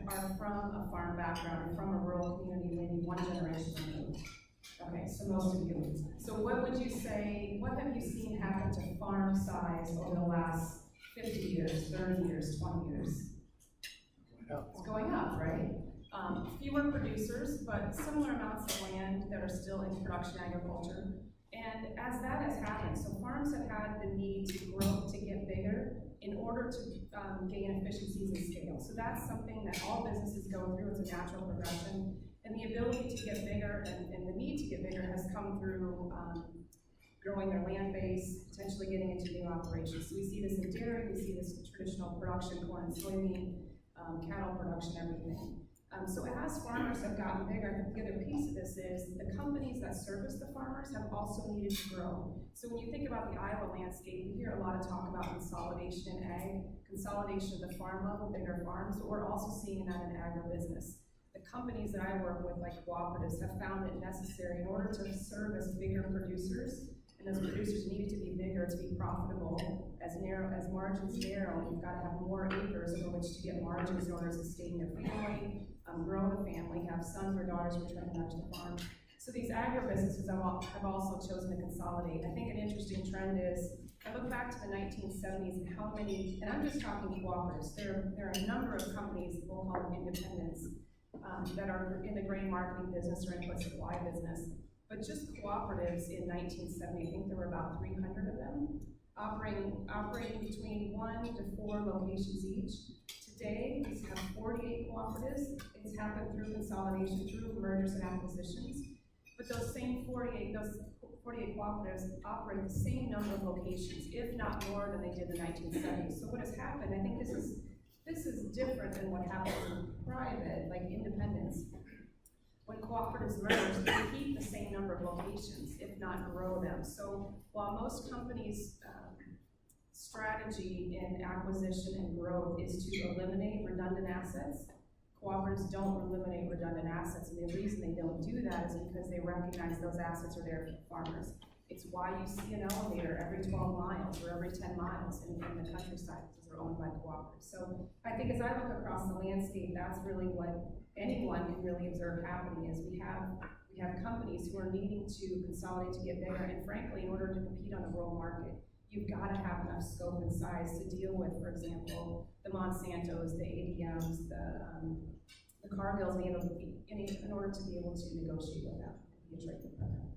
are from a farm background, from a rural community, maybe one generation removed. Okay, so most of you. So what would you say, what have you seen happen to farm size over the last 50 years, 30 years, 20 years? It's going up, right? Fewer producers, but similar amounts of land that are still in production agriculture. And as that has happened, so farms have had the need to grow, to get bigger, in order to gain efficiencies and scale. So that's something that all businesses go through. It's a natural progression. And the ability to get bigger and the need to get bigger has come through growing their land base, potentially getting into new operations. So we see this in dairy, we see this in traditional production, corn and soybean, cattle production, everything. So as farmers have gotten bigger, the other piece of this is the companies that service the farmers have also needed to grow. So when you think about the Iowa landscape, you hear a lot of talk about consolidation in ag, consolidation at the farm level, bigger farms, but we're also seeing that in agribusiness. The companies that I work with, like cooperatives, have found it necessary in order to service bigger producers, and those producers needed to be bigger to be profitable. As margins narrow, you've got to have more acres over which to get margins in order to sustain your family, grow the family, have sons or daughters returning back to the farm. So these agribusinesses have also chosen to consolidate. I think an interesting trend is, I look back to the 1970s and how many, and I'm just talking cooperatives, there are a number of companies, we'll call them independents, that are in the grain marketing business or input supply business. But just cooperatives in 1970, I think there were about 300 of them, operating between 1 to 4 locations each. Today, we have 48 cooperatives. It's happened through consolidation, through mergers and acquisitions. But those same 48 cooperatives operate the same number of locations, if not more than they did in the 1970s. So what has happened, I think this is different than what happens in private, like independents. When cooperatives merge, they keep the same number of locations, if not grow them. So while most companies' strategy in acquisition and growth is to eliminate redundant assets, cooperatives don't eliminate redundant assets. And the reason they don't do that is because they recognize those assets are there for farmers. It's why you see an elevator every 12 miles or every 10 miles in the countryside, because they're owned by cooperatives. So I think as I look across the landscape, that's really what anyone can really observe happening is we have companies who are needing to consolidate to get bigger, and frankly, in order to compete on the world market, you've got to have enough scope and size to deal with, for example, the Monsantos, the ADMs, the Cargills, in order to be able to negotiate with them and be a trading partner.